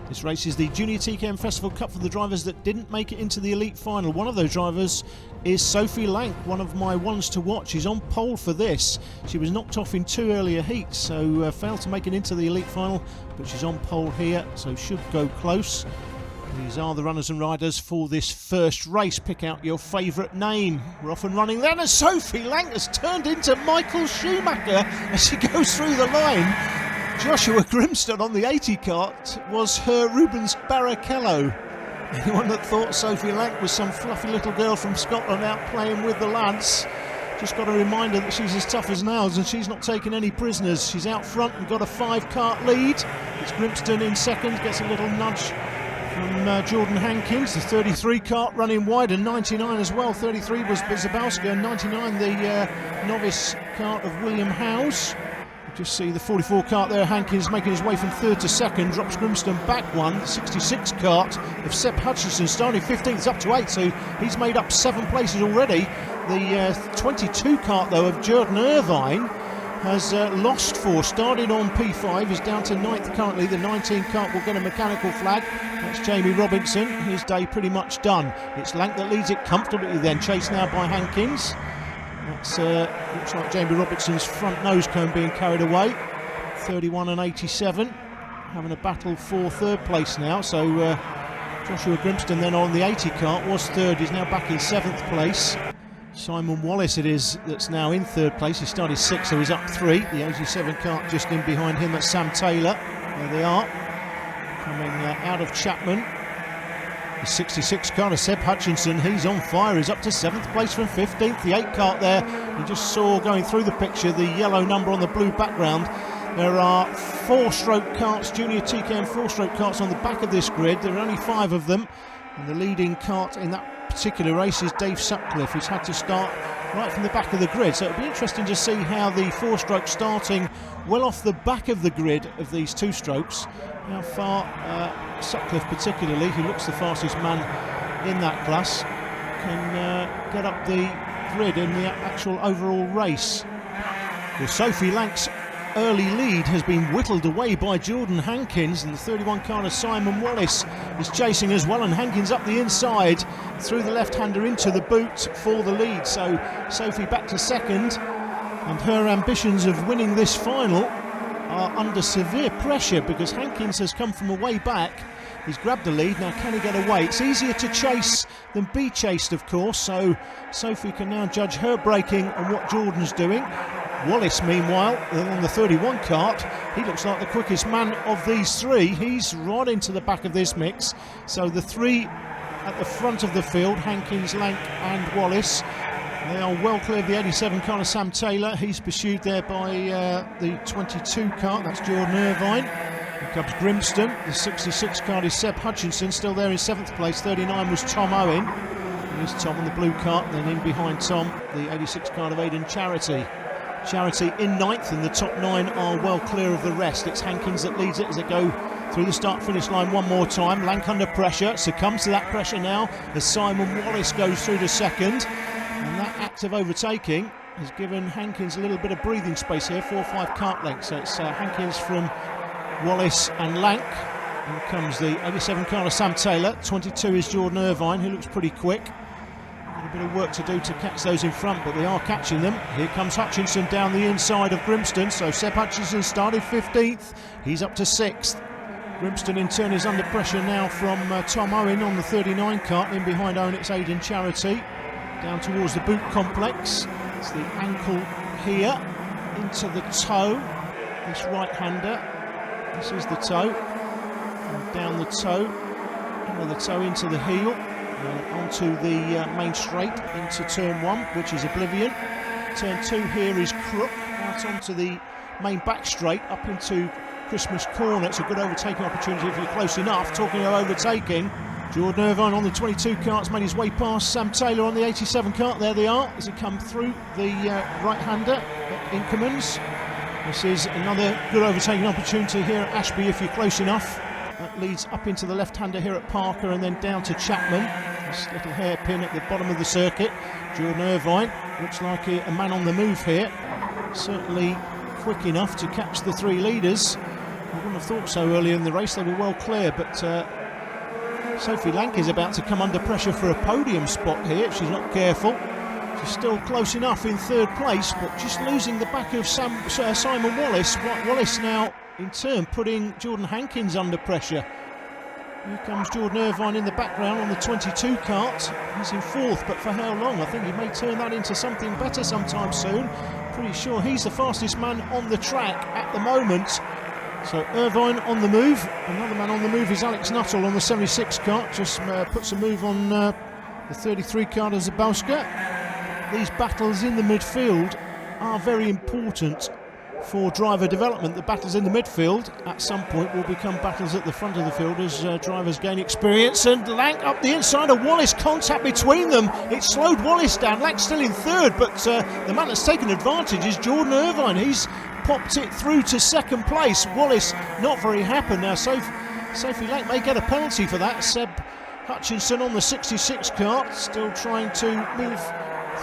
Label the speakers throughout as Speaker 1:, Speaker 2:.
Speaker 1: This race is the Jnr TKM Festival Cup for the drivers that didn't make it into the elite final. One of those drivers is Sophie Lank, one of my ones to watch. She's on pole for this. She was knocked off in 2 earlier heats, so failed to make it into the elite final, but she's on pole here, so should go close. These are the runners and riders for this first race. Pick out your favourite name. We're off and running then, as Sophie Lank has turned into Michael Schumacher as she goes through the line. Joshua Grimston on the 80 cart was her Rubens Barrichello. Anyone that thought Sophie Lank was some fluffy little girl from Scotland out playing with the lads, just got a reminder that she's as tough as nails and she's not taking any prisoners. She's out front and got a 5-cart lead. It's Grimston in second, gets a little nudge from Jordan Hankins. The 33 cart running wide, and 99 as well. 33 was Zabowska, and 99 the novice cart of William Howes. Just see the 44 cart there, Hankins making his way from third to second, drops Grimston back one. The 66 cart of Seb Hutchinson starting 15th up to 8, so he's made up 7 places already. The 22 cart though of Jnr Irvine has lost 4, started on P5, is down to 9th currently. The 19 cart will get a mechanical flag. That's Jamie Robinson, his day pretty much done. It's Lank that leads it comfortably then, chased now by Hankins. That's looks like Jamie Robinson's front nose cone being carried away. 31 and 87, having a battle for third place now. So Joshua Grimston then on the 80 cart was third, he's now back in 7th place. Simon Wallace it is that's now in third place. He started 6th, so he's up 3. The 87 cart just in behind him, that's Sam Taylor. There they are, coming out of Chapman. The 66 cart of Seb Hutchinson, he's on fire, he's up to 7th place from 15th. The 8 cart there, you just saw going through the picture the yellow number on the blue background. There are 4-stroke carts, Jnr TKM 4-stroke carts on the back of this grid. There are only 5 of them, and the leading cart in that particular race is Dave Sutcliffe, who's had to start right from the back of the grid. So it'll be interesting to see how the 4-stroke starting well off the back of the grid of these 2 strokes, how far Sutcliffe particularly, who looks the fastest man in that class, can get up the grid in the actual overall race. Well, Sophie Lank's early lead has been whittled away by Jordan Hankins, and the 31 cart of Simon Wallace is chasing as well, and Hankins up the inside through the left-hander into the boot for the lead. So Sophie back to second, and her ambitions of winning this final are under severe pressure because Hankins has come from a way back. He's grabbed the lead, now can he get away? It's easier to chase than be chased, of course, so Sophie can now judge her braking and what Jordan's doing. Wallace, meanwhile, on the 31 cart, he looks like the quickest man of these 3. He's right into the back of this mix. So the 3 at the front of the field, Hankins, Lank and Wallace, they are well clear of the 87 cart of Sam Taylor. He's pursued there by the 22 cart, that's Jordan Irvine. Here comes Grimston. The 66 cart is Seb Hutchinson, still there in 7th place. 39 was Tom Owen. Here's Tom on the blue cart, then in behind Tom, the 86 cart of Aidan Charity. Charity in 9th, and the top 9 are well clear of the rest. It's Hankins that leads it as they go through the start-finish line one more time. Lank under pressure, succumbs to that pressure now as Simon Wallace goes through to second. And that act of overtaking has given Hankins a little bit of breathing space here, 4 or 5 cart lengths. So it's Hankins from Wallace and Lank. And comes the 87 cart of Sam Taylor. 22 is Jordan Irvine, who looks pretty quick. A bit of work to do to catch those in front, but they are catching them. Here comes Hutchinson down the inside of Grimston. So Seb Hutchinson started 15th, he's up to 6th. Grimston in turn is under pressure now from Tom Owen on the 39 cart. In behind Owen it's Aidan Charity, down towards the boot complex. It's the ankle here, into the toe, this right-hander. This is the toe, and down the toe, under the toe into the heel. Onto the main straight into turn 1, which is Oblivion. Turn 2 here is Crook, out onto the main back straight, up into Christmas Corner. It's a good overtaking opportunity if you're close enough. Talking of overtaking, Jordan Irvine on the 22 cart's made his way past Sam Taylor on the 87 cart. There they are as he come through the right-hander at Inkermans. This is another good overtaking opportunity here at Ashby if you're close enough. That leads up into the left-hander here at Parker and then down to Chapman. This little hairpin at the bottom of the circuit. Jordan Irvine looks like a man on the move here. Certainly quick enough to catch the 3 leaders. wouldn't have thought so early in the race. They were well clear, but Sophie Lank is about to come under pressure for a podium spot here if she's not careful. She's still close enough in third place, but just losing the back of Simon Wallace. Wallace now, in turn, putting Jordan Hankins under pressure. Here comes Jordan Irvine in the background on the 22 cart. He's in fourth, but for how long? I think he may turn that into something better sometime soon. Pretty sure he's the fastest man on the track at the moment. So Irvine on the move. Another man on the move is Alex Nuttall on the 76 cart. Just puts a move on the 33 cart of Zabowska. These battles in the midfield are very important for driver development. The battles in the midfield at some point will become battles at the front of the field as drivers gain experience. And Lank up the inside of Wallace, contact between them. It slowed Wallace down. Lank's still in third, but the man that's taken advantage is Jordan Irvine. He's popped it through to second place. Wallace not very happy now. Sophie Lank may get a penalty for that. Seb Hutchinson on the 66 cart still trying to move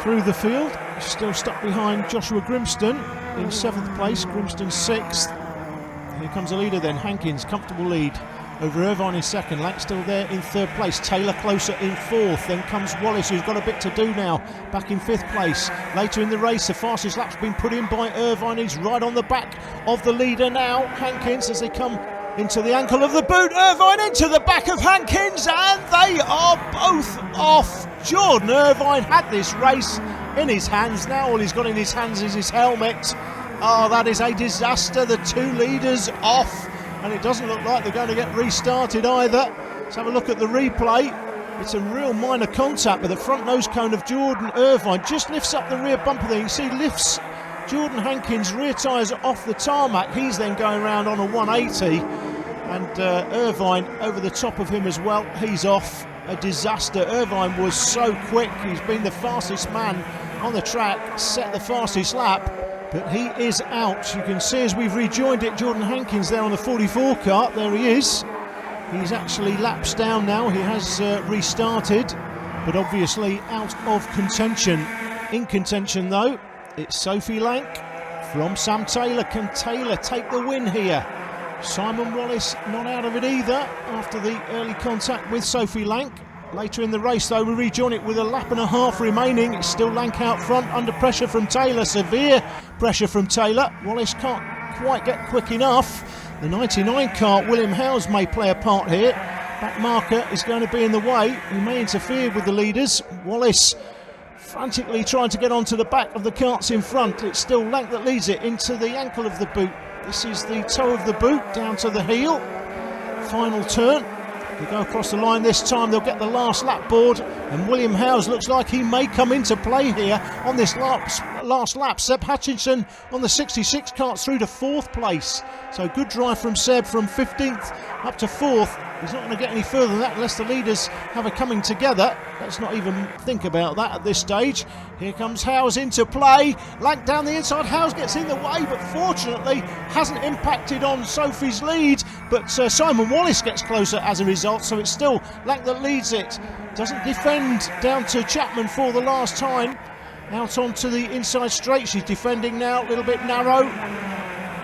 Speaker 1: through the field. Still stuck behind Joshua Grimston in 7th place, Grimston 6th. Here comes the leader then, Hankins, comfortable lead over Irvine in 2nd. Lank still there in 3rd place, Taylor closer in 4th. Then comes Wallace, who's got a bit to do now, back in 5th place. Later in the race, the fastest lap's been put in by Irvine. He's right on the back of the leader now, Hankins, as they come into the ankle of the boot. Irvine into the back of Hankins, and they are both off. Jordan Irvine had this race in his hands. Now all he's got in his hands is his helmet. Oh, that is a disaster. The two leaders off, and it doesn't look like they're going to get restarted either. Let's have a look at the replay. It's a real minor contact, but the front nose cone of Jordan Irvine just lifts up the rear bumper there. You see, lifts Jordan Hankins' rear tyres off the tarmac. He's then going around on a 180, and Irvine over the top of him as well. He's off. A disaster. Irvine was so quick. He's been the fastest man on the track, set the fastest lap, but he is out. You can see as we've rejoined it, Jordan Hankins there on the 44 cart. There he is. He's actually laps down now. He has restarted, but obviously out of contention. In contention though, it's Sophie Lank from Sam Taylor. Can Taylor take the win here? Simon Wallace not out of it either after the early contact with Sophie Lank. Later in the race though, we rejoin it with a lap and a half remaining. It's still Lank out front, under pressure from Taylor, severe pressure from Taylor. Wallace can't quite get quick enough. The 99 cart, William Howes, may play a part here. Back marker is going to be in the way. He may interfere with the leaders. Wallace frantically trying to get onto the back of the carts in front. It's still Lank that leads it into the ankle of the boot. This is the toe of the boot down to the heel. Final turn. They go across the line this time. They'll get the last lap board, and William Howes looks like he may come into play here on this last lap. Seb Hutchinson on the 66 carts through to 4th place. So good drive from Seb from 15th up to 4th. He's not going to get any further than that unless the leaders have a coming together. Let's not even think about that at this stage. Here comes Howes into play. Lank down the inside. Howes gets in the way, but fortunately hasn't impacted on Sophie's lead. But Simon Wallace gets closer as a result, so it's still Lank that leads it. Doesn't defend down to Chapman for the last time. Out onto the inside straight. She's defending now, a little bit narrow.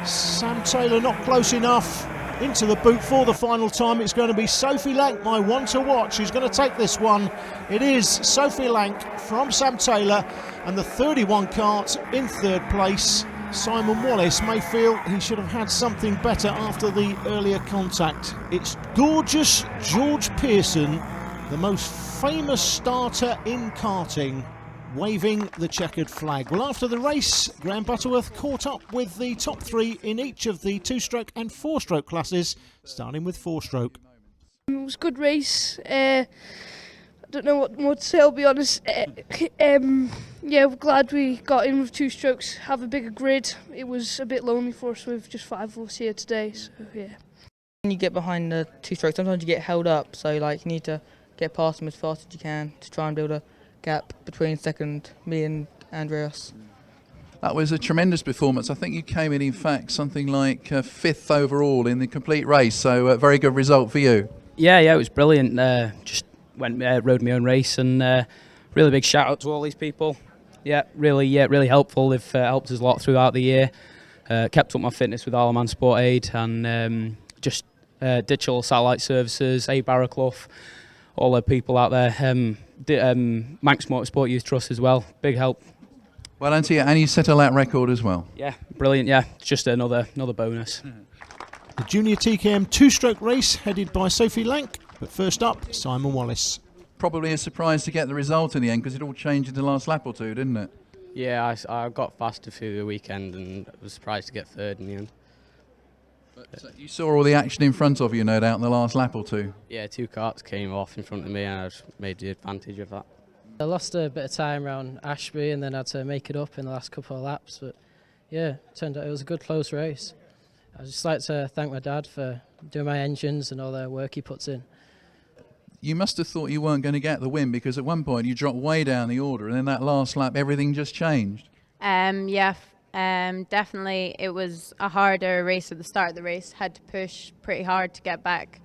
Speaker 1: Sam Taylor not close enough. Into the boot for the final time. It's going to be Sophie Lank, my one to watch, who's going to take this one. It is Sophie Lank from Sam Taylor, and the 31 cart in 3rd place. Simon Wallace may feel he should have had something better after the earlier contact. It's gorgeous George Pearson, the most famous starter in karting, waving the checkered flag. Well, after the race, Graham Butterworth caught up with the top 3 in each of the 2-stroke and 4-stroke classes, starting with 4-stroke.
Speaker 2: It was a good race. I don't know what more to say, I'll be honest. Yeah, we're glad we got in with 2 strokes, have a bigger grid. It was a bit lonely for us with just 5 of us here today, so yeah.
Speaker 3: When you get behind the 2 strokes, sometimes you get held up, so like you need to get past them as fast as you can to try and build a gap between second, me and Andreas.
Speaker 4: That was a tremendous performance. I think you came in fact, something like 5th overall in the complete race, so a very good result for you.
Speaker 5: Yeah, it was brilliant. Just rode my own race, and really big shout out to all these people. Yeah, really helpful. They've helped us a lot throughout the year. Kept up my fitness with Isle of Man Sport Aid and just digital satellite services, Barraclough, all the people out there. Manx Motorsport Youth Trust as well, big help.
Speaker 4: Well done to you, and you set a lap record as well.
Speaker 5: Yeah, brilliant. Yeah, just another bonus.
Speaker 1: The Jnr TKM two-stroke race headed by Sophie Lank, but first up, Simon Wallace.
Speaker 4: Probably a surprise to get the result in the end because it all changed in the last lap or two, didn't it?
Speaker 6: Yeah, I got faster through the weekend and was surprised to get third in the end.
Speaker 4: But you saw all the action in front of you, no doubt, in the last lap or two.
Speaker 6: Yeah, 2 carts came off in front of me and I just made the advantage of that.
Speaker 7: I lost a bit of time around Ashby and then had to make it up in the last couple of laps, but yeah, turned out it was a good close race. I'd just like to thank my dad for doing my engines and all the work he puts in.
Speaker 4: You must have thought you weren't going to get the win because at one point you dropped way down the order and then that last lap everything just changed.
Speaker 8: Definitely it was a harder race at the start of the race. Had to push pretty hard to get back.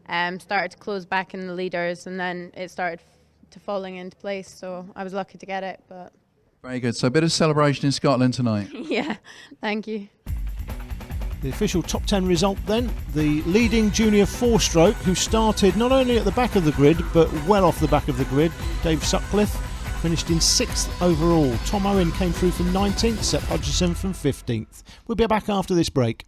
Speaker 8: Started to close back in the leaders and then it started to falling into place, so I was lucky to get it. But
Speaker 4: Very good. So a bit of celebration in Scotland tonight.
Speaker 8: yeah, thank you.
Speaker 1: The official top 10 result then, the leading junior four-stroke who started not only at the back of the grid but well off the back of the grid, Dave Sutcliffe, finished in 6th overall. Tom Owen came through from 19th, Seth Hodgson from 15th. We'll be back after this break.